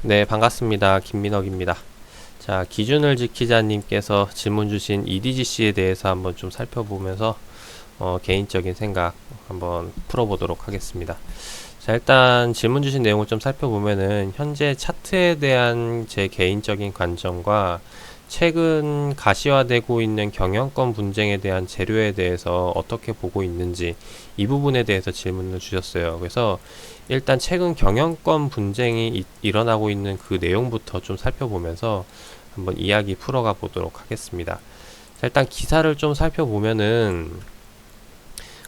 네, 반갑습니다. 김민혁입니다. 자, 기준을 지키자님께서 질문 주신 EDGC에 대해서 한번 좀 살펴보면서 개인적인 생각 한번 풀어보도록 하겠습니다. 자, 일단 질문 주신 내용을 좀 살펴보면은 현재 차트에 대한 제 개인적인 관점과 최근 가시화되고 있는 경영권 분쟁에 대한 재료에 대해서 어떻게 보고 있는지 이 부분에 대해서 질문을 주셨어요. 그래서 일단 최근 경영권 분쟁이 일어나고 있는 그 내용부터 좀 살펴보면서 한번 이야기 풀어가 보도록 하겠습니다. 자, 일단 기사를 좀 살펴보면은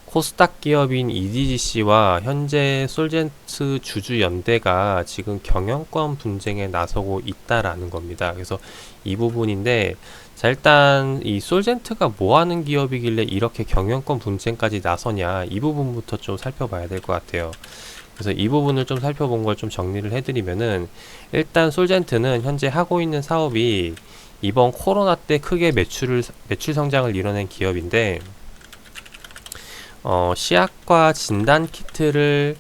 코스닥 기업인 EDGC와 현재 솔젠트 주주연대가 지금 경영권 분쟁에 나서고 있다라는 겁니다. 그래서 이 부분인데, 자, 일단 이 솔젠트가 뭐 하는 기업이길래 이렇게 경영권 분쟁까지 나서냐, 이 부분부터 좀 살펴봐야 될 것 같아요. 그래서 이 부분을 좀 살펴본 걸 좀 정리를 해드리면은, 일단 솔젠트는 현재 하고 있는 사업이 이번 코로나 때 크게 매출 성장을 이뤄낸 기업인데, 시약과 진단 키트를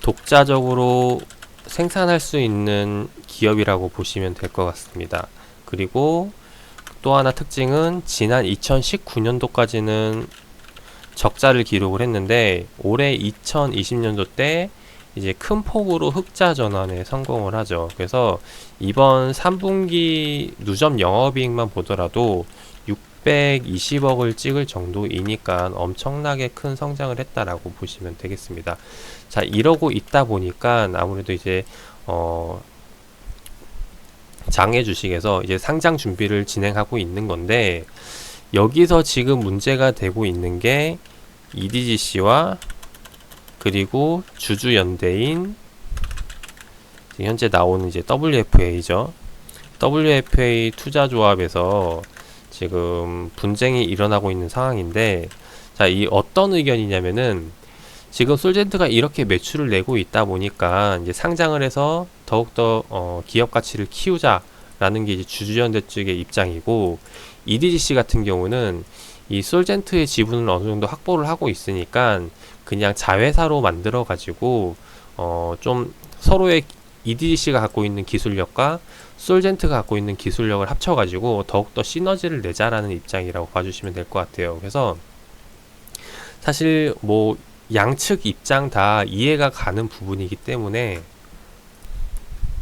독자적으로 생산할 수 있는 기업이라고 보시면 될 것 같습니다. 그리고 또 하나 특징은 지난 2019년도까지는 적자를 기록을 했는데 올해 2020년도 때 이제 큰 폭으로 흑자 전환에 성공을 하죠. 그래서 이번 3분기 누적 영업이익만 보더라도 620억을 찍을 정도이니까 엄청나게 큰 성장을 했다라고 보시면 되겠습니다. 자, 이러고 있다 보니까 아무래도 이제 장외 주식에서 이제 상장 준비를 진행하고 있는 건데, 여기서 지금 문제가 되고 있는 게 EDGC와 그리고 주주연대인 현재 나오는 이제 WFA죠. WFA 투자조합에서 지금 분쟁이 일어나고 있는 상황인데, 자, 이 어떤 의견이냐면은 지금 솔젠트가 이렇게 매출을 내고 있다 보니까 이제 상장을 해서 더욱더 기업 가치를 키우자라는 게 이제 주주연대 측의 입장이고, EDGC 같은 경우는 이 솔젠트의 지분을 어느 정도 확보를 하고 있으니까 그냥 자회사로 만들어 가지고 좀 서로의 EDGC가 갖고 있는 기술력과 솔젠트가 갖고 있는 기술력을 합쳐 가지고 더욱더 시너지를 내자라는 입장이라고 봐주시면 될 것 같아요. 그래서 사실 뭐 양측 입장 다 이해가 가는 부분이기 때문에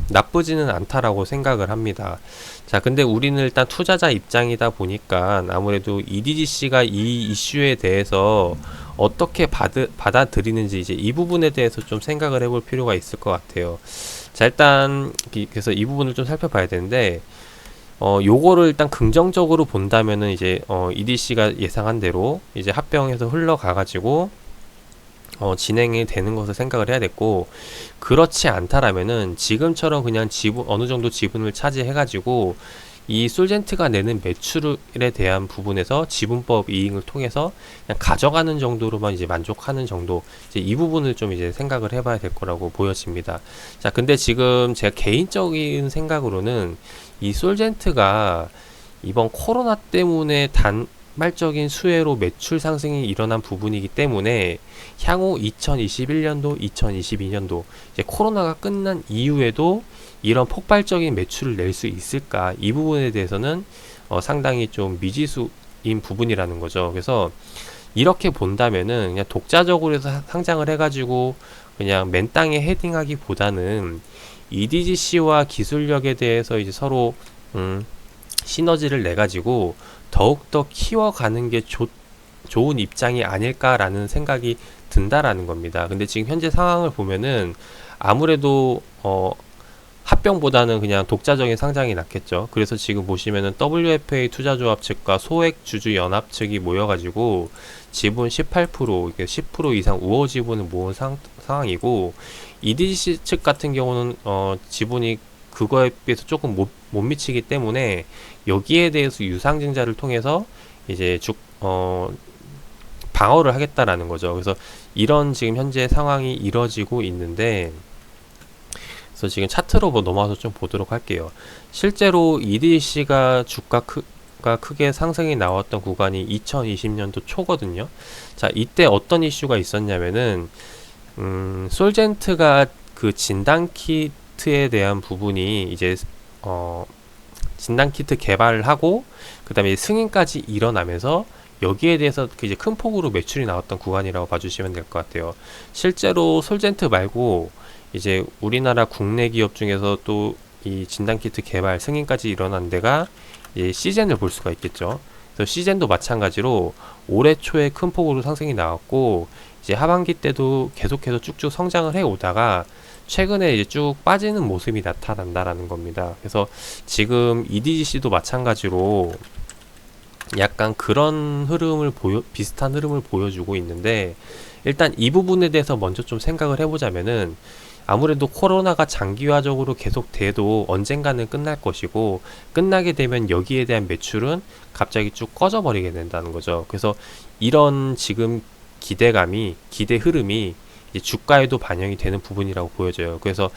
나쁘지는 않다라고 생각을 합니다. 자, 근데 우리는 일단 투자자 입장이다 보니까 아무래도 EDGC가 이 이슈에 대해서 어떻게 받아들이는지 이제 이 부분에 대해서 좀 생각을 해볼 필요가 있을 것 같아요. 자, 일단 그래서 이 부분을 좀 살펴봐야 되는데, 요거를 일단 긍정적으로 본다면은 이제 EDC가 예상한 대로 이제 합병해서 흘러가가지고 진행이 되는 것을 생각을 해야 됐고, 그렇지 않다라면은 지금처럼 그냥 어느 정도 지분을 차지해가지고 이 솔젠트가 내는 매출에 대한 부분에서 지분법 이익을 통해서 그냥 가져가는 정도로만 이제 만족하는 정도, 이제 이 부분을 좀 이제 생각을 해봐야 될 거라고 보여집니다. 자, 근데 지금 제 개인적인 생각으로는 이 솔젠트가 이번 코로나 때문에 단말적인 수혜로 매출 상승이 일어난 부분이기 때문에 향후 2021년도, 2022년도 이제 코로나가 끝난 이후에도 이런 폭발적인 매출을 낼 수 있을까? 이 부분에 대해서는 상당히 좀 미지수인 부분이라는 거죠. 그래서 이렇게 본다면은 그냥 독자적으로 해서 상장을 해가지고 그냥 맨 땅에 헤딩하기보다는 EDGC와 기술력에 대해서 이제 서로 시너지를 내 가지고 더욱더 키워가는 게 좋은 입장이 아닐까라는 생각이 든다라는 겁니다. 근데 지금 현재 상황을 보면은 아무래도 합병보다는 그냥 독자적인 상장이 낫겠죠. 그래서 지금 보시면은 WFA 투자조합 측과 소액주주연합 측이 모여가지고 지분 18%, 이게 10% 이상 우호 지분을 모은 상황이고, EDC 측 같은 경우는 지분이 그거에 비해서 조금 못 미치기 때문에 여기에 대해서 유상증자를 통해서 이제 방어를 하겠다라는 거죠. 그래서 이런 지금 현재 상황이 이뤄지고 있는데, 그래서 지금 차트로 넘어와서 좀 보도록 할게요. 실제로 EDC가 주가가 크게 상승이 나왔던 구간이 2020년도 초거든요. 자, 이때 어떤 이슈가 있었냐면은 솔젠트가 그 진단킷 키트에 대한 부분이 이제 진단 키트 개발하고 그다음에 승인까지 일어나면서 여기에 대해서 이제 큰 폭으로 매출이 나왔던 구간이라고 봐주시면 될 것 같아요. 실제로 솔젠트 말고 이제 우리나라 국내 기업 중에서 또 이 진단 키트 개발 승인까지 일어난 데가 이 시젠을 볼 수가 있겠죠. 그래서 시젠도 마찬가지로 올해 초에 큰 폭으로 상승이 나왔고 이제 하반기 때도 계속해서 쭉쭉 성장을 해 오다가 최근에 이제 쭉 빠지는 모습이 나타난다라는 겁니다. 그래서 지금 EDGC도 마찬가지로 약간 그런 흐름을 비슷한 흐름을 보여주고 있는데, 일단 이 부분에 대해서 먼저 좀 생각을 해보자면은, 아무래도 코로나가 장기화적으로 계속 돼도 언젠가는 끝날 것이고, 끝나게 되면 여기에 대한 매출은 갑자기 쭉 꺼져버리게 된다는 거죠. 그래서 이런 지금 기대 흐름이 이제 주가에도 반영이 되는 부분이라고 보여져요. 그래서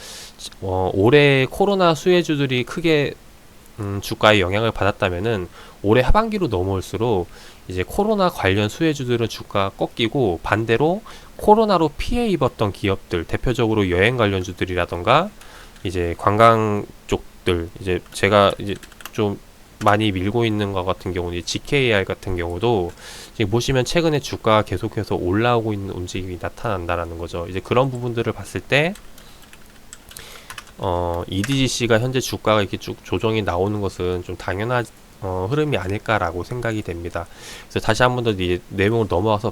올해 코로나 수혜주들이 크게 주가에 영향을 받았다면은 올해 하반기로 넘어올수록 이제 코로나 관련 수혜주들은 주가가 꺾이고, 반대로 코로나로 피해 입었던 기업들, 대표적으로 여행 관련주들이라던가 이제 관광 쪽들, 이제 제가 이제 좀 많이 밀고 있는 것 같은 경우는 GKR 같은 경우도 지금 보시면 최근에 주가가 계속해서 올라오고 있는 움직임이 나타난다라는 거죠. 이제 그런 부분들을 봤을 때 EDGC가 현재 주가가 이렇게 쭉 조정이 나오는 것은 좀 당연한 흐름이 아닐까라고 생각이 됩니다. 그래서 다시 한 번 더 내용을 넘어와서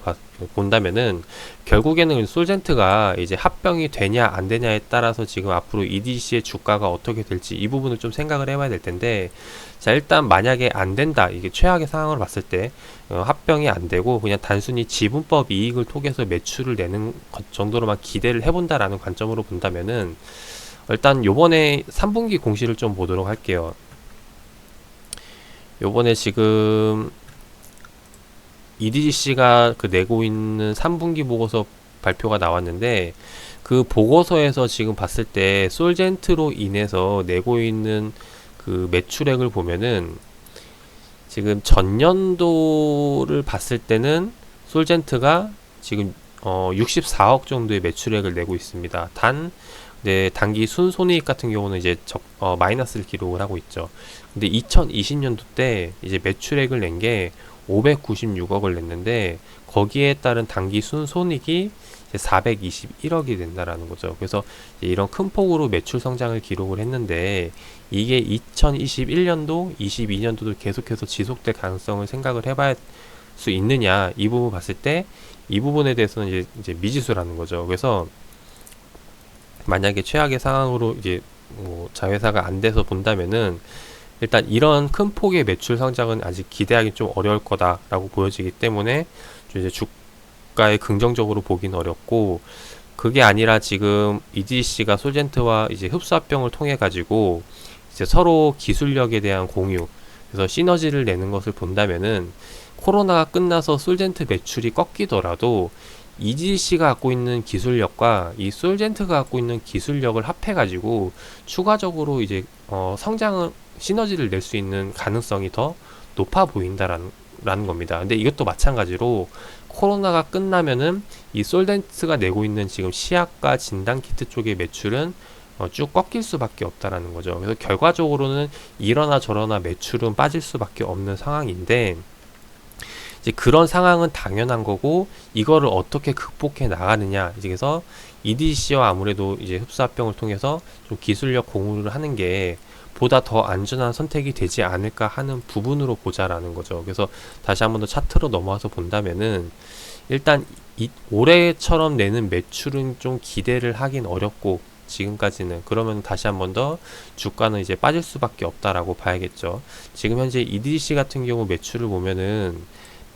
본다면은, 결국에는 솔젠트가 이제 합병이 되냐 안 되냐에 따라서 지금 앞으로 EDGC의 주가가 어떻게 될지 이 부분을 좀 생각을 해봐야 될 텐데, 자, 일단 만약에 안 된다, 이게 최악의 상황을 봤을 때 합병이 안 되고 그냥 단순히 지분법 이익을 통해서 매출을 내는 것 정도로만 기대를 해본다라는 관점으로 본다면은, 일단 요번에 3분기 공시를 좀 보도록 할게요. 요번에 지금 EDGC가 그 내고 있는 3분기 보고서 발표가 나왔는데, 그 보고서에서 지금 봤을 때 솔젠트로 인해서 내고 있는 그 매출액을 보면은, 지금 전년도를 봤을 때는 솔젠트가 지금 64억 정도의 매출액을 내고 있습니다. 단기 순손익 같은 경우는 이제 마이너스를 기록을 하고 있죠. 근데 2020년도 때 이제 매출액을 낸 게 596억을 냈는데, 거기에 따른 단기 순손익이 이제 421억이 된다라는 거죠. 그래서 이런 큰 폭으로 매출 성장을 기록을 했는데, 이게 2021년도, 22년도도 계속해서 지속될 가능성을 생각을 해봐야 수 있느냐, 이 부분 봤을 때 이 부분에 대해서는 이제 미지수라는 거죠. 그래서 만약에 최악의 상황으로 이제 자회사가 안 돼서 본다면은, 일단 이런 큰 폭의 매출 성장은 아직 기대하기 좀 어려울 거다라고 보여지기 때문에 좀 이제 주가에 긍정적으로 보기는 어렵고, 그게 아니라 지금 EDC가 솔젠트와 이제 흡수합병을 통해 가지고 이제 서로 기술력에 대한 공유, 그래서 시너지를 내는 것을 본다면은, 코로나가 끝나서 솔젠트 매출이 꺾이더라도 EDC가 갖고 있는 기술력과 이 솔젠트가 갖고 있는 기술력을 합해가지고 추가적으로 이제 성장을, 시너지를 낼 수 있는 가능성이 더 높아 보인다라는 겁니다. 근데 이것도 마찬가지로 코로나가 끝나면은 이 솔젠트가 내고 있는 지금 시약과 진단키트 쪽의 매출은 쭉 꺾일 수밖에 없다라는 거죠. 그래서 결과적으로는 이러나 저러나 매출은 빠질 수밖에 없는 상황인데, 이제 그런 상황은 당연한 거고, 이거를 어떻게 극복해 나가느냐, 이제 그래서 EDC와 아무래도 이제 흡수합병을 통해서 좀 기술력 공유를 하는 게 보다 더 안전한 선택이 되지 않을까 하는 부분으로 보자라는 거죠. 그래서 다시 한번 더 차트로 넘어와서 본다면은, 일단 올해처럼 내는 매출은 좀 기대를 하긴 어렵고, 지금까지는. 그러면 다시 한번 더 주가는 이제 빠질 수밖에 없다라고 봐야겠죠. 지금 현재 EDC 같은 경우 매출을 보면은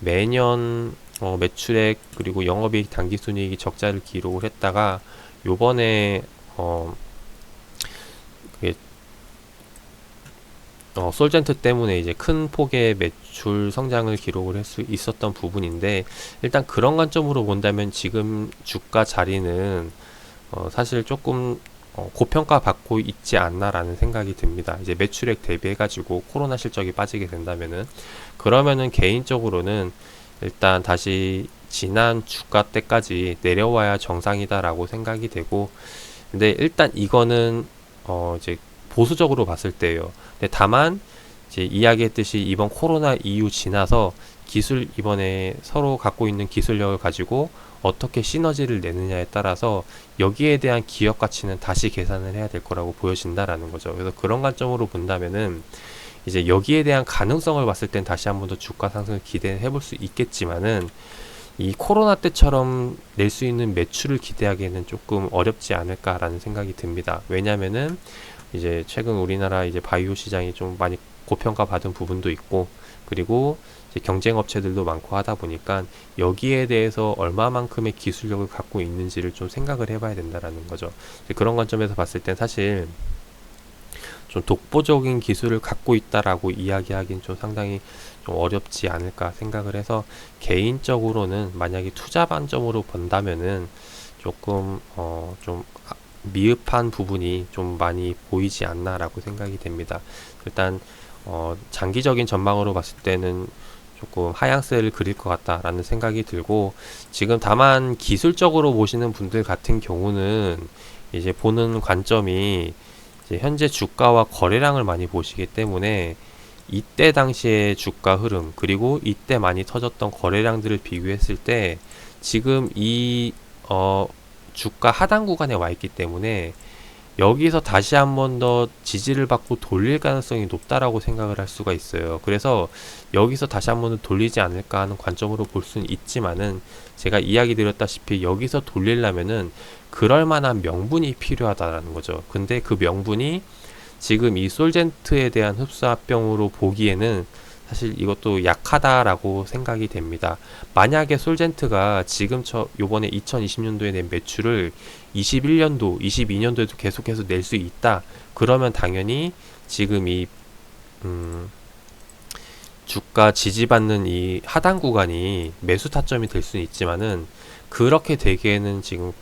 매년 매출액 그리고 영업이익, 당기순이익이 적자를 기록을 했다가 요번에 솔젠트 때문에 이제 큰 폭의 매출 성장을 기록을 할 수 있었던 부분인데, 일단 그런 관점으로 본다면 지금 주가 자리는 사실 조금 고평가 받고 있지 않나라는 생각이 듭니다. 이제 매출액 대비해가지고 코로나 실적이 빠지게 된다면은, 그러면은 개인적으로는 일단 다시 지난 주가 때까지 내려와야 정상이다라고 생각이 되고, 근데 일단 이거는 이제 보수적으로 봤을 때예요. 근데 다만 이제 이야기했듯이 이번 코로나 이후 지나서 이번에 서로 갖고 있는 기술력을 가지고 어떻게 시너지를 내느냐에 따라서 여기에 대한 기업 가치는 다시 계산을 해야 될 거라고 보여진다라는 거죠. 그래서 그런 관점으로 본다면은 이제 여기에 대한 가능성을 봤을 땐 다시 한 번 더 주가 상승을 기대해 볼 수 있겠지만은 이 코로나 때처럼 낼 수 있는 매출을 기대하기에는 조금 어렵지 않을까라는 생각이 듭니다. 왜냐면은 이제 최근 우리나라 이제 바이오 시장이 좀 많이 고평가 받은 부분도 있고, 그리고 이제 경쟁 업체들도 많고 하다 보니까 여기에 대해서 얼마만큼의 기술력을 갖고 있는지를 좀 생각을 해봐야 된다라는 거죠. 이제 그런 관점에서 봤을 땐 사실 좀 독보적인 기술을 갖고 있다라고 이야기하기는 좀 상당히 좀 어렵지 않을까 생각을 해서, 개인적으로는 만약에 투자 관점으로 본다면은 조금 좀 미흡한 부분이 좀 많이 보이지 않나라고 생각이 됩니다. 일단 장기적인 전망으로 봤을 때는 조금 하향세를 그릴 것 같다라는 생각이 들고, 지금 다만 기술적으로 보시는 분들 같은 경우는 이제 보는 관점이 이제 현재 주가와 거래량을 많이 보시기 때문에 이때 당시의 주가 흐름, 그리고 이때 많이 터졌던 거래량들을 비교했을 때 지금 이 주가 하단 구간에 와 있기 때문에 여기서 다시 한 번 더 지지를 받고 돌릴 가능성이 높다라고 생각을 할 수가 있어요. 그래서 여기서 다시 한 번 더 돌리지 않을까 하는 관점으로 볼 수는 있지만은, 제가 이야기 드렸다시피 여기서 돌리려면은 그럴 만한 명분이 필요하다라는 거죠. 근데 그 명분이 지금 이 솔젠트에 대한 흡수합병으로 보기에는 사실 이것도 약하다라고 생각이 됩니다. 만약에 솔젠트가 지금 요번에 2020년도에 낸 매출을 21년도, 22년도에도 계속해서 낼 수 있다. 그러면 당연히 지금 이 주가 지지받는 이 하단 구간이 매수 타점이 될 수는 있지만은, 그렇게 되기에는 지금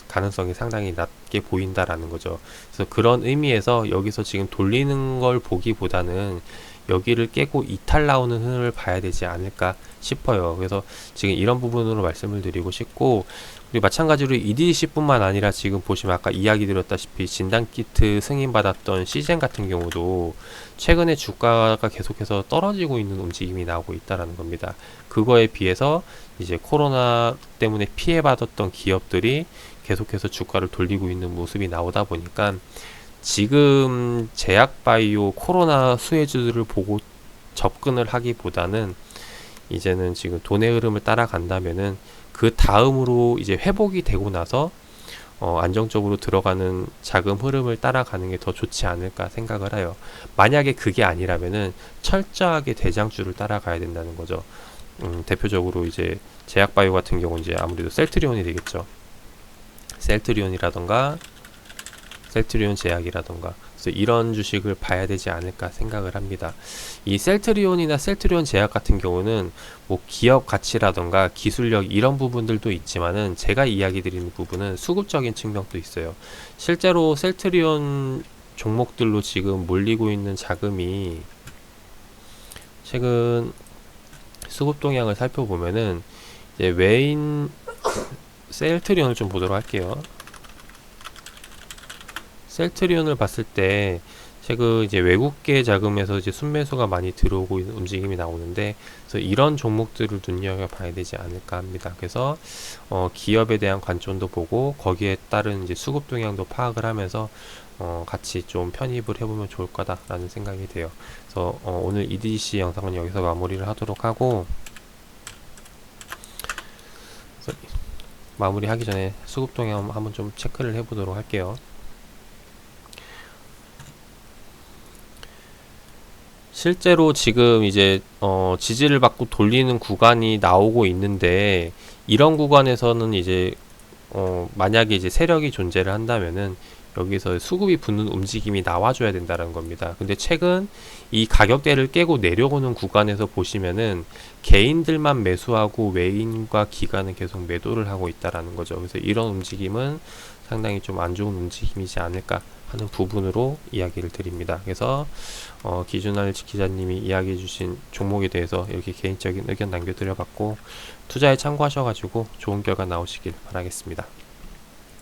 가능성이 상당히 낮게 보인다라는 거죠. 그래서 그런 의미에서 여기서 지금 돌리는 걸 보기보다는 여기를 깨고 이탈 나오는 흐름을 봐야 되지 않을까 싶어요. 그래서 지금 이런 부분으로 말씀을 드리고 싶고, 그리고 마찬가지로 EDC뿐만 아니라 지금 보시면 아까 이야기 드렸다시피 진단키트 승인받았던 시젠 같은 경우도 최근에 주가가 계속해서 떨어지고 있는 움직임이 나오고 있다라는 겁니다. 그거에 비해서 이제 코로나 때문에 피해받았던 기업들이 계속해서 주가를 돌리고 있는 모습이 나오다 보니까, 지금 제약바이오 코로나 수혜주들을 보고 접근을 하기보다는 이제는 지금 돈의 흐름을 따라간다면은 그 다음으로 이제 회복이 되고 나서 안정적으로 들어가는 자금 흐름을 따라가는 게 더 좋지 않을까 생각을 해요. 만약에 그게 아니라면은 철저하게 대장주를 따라가야 된다는 거죠. 대표적으로 이제 제약바이오 같은 경우는 이제 아무래도 셀트리온이 되겠죠. 셀트리온이라던가 셀트리온 제약이라던가, 그래서 이런 주식을 봐야 되지 않을까 생각을 합니다. 이 셀트리온이나 셀트리온 제약 같은 경우는 뭐 기업 가치라던가 기술력 이런 부분들도 있지만은, 제가 이야기 드리는 부분은 수급적인 측면도 있어요. 실제로 셀트리온 종목들로 지금 몰리고 있는 자금이 최근 수급 동향을 살펴보면은 이제 외인 셀트리온을 좀 보도록 할게요. 셀트리온을 봤을 때 최근 이제 외국계 자금에서 이제 순매수가 많이 들어오고 있는 움직임이 나오는데, 그래서 이런 종목들을 눈여겨봐야 되지 않을까 합니다. 그래서 기업에 대한 관점도 보고 거기에 따른 이제 수급 동향도 파악을 하면서 같이 좀 편입을 해보면 좋을 거다라는 생각이 돼요. 그래서 오늘 EDC 영상은 여기서 마무리를 하도록 하고, 마무리하기 전에 수급 동향 한번 좀 체크를 해보도록 할게요. 실제로 지금 이제 지지를 받고 돌리는 구간이 나오고 있는데, 이런 구간에서는 이제 만약에 이제 세력이 존재를 한다면은 여기서 수급이 붙는 움직임이 나와줘야 된다는 겁니다. 근데 최근 이 가격대를 깨고 내려오는 구간에서 보시면은 개인들만 매수하고 외인과 기관은 계속 매도를 하고 있다라는 거죠. 그래서 이런 움직임은 상당히 좀 안 좋은 움직임이지 않을까 하는 부분으로 이야기를 드립니다. 그래서 기준알 기자님이 이야기해 주신 종목에 대해서 이렇게 개인적인 의견 남겨드려 봤고, 투자에 참고하셔가지고 좋은 결과 나오시길 바라겠습니다.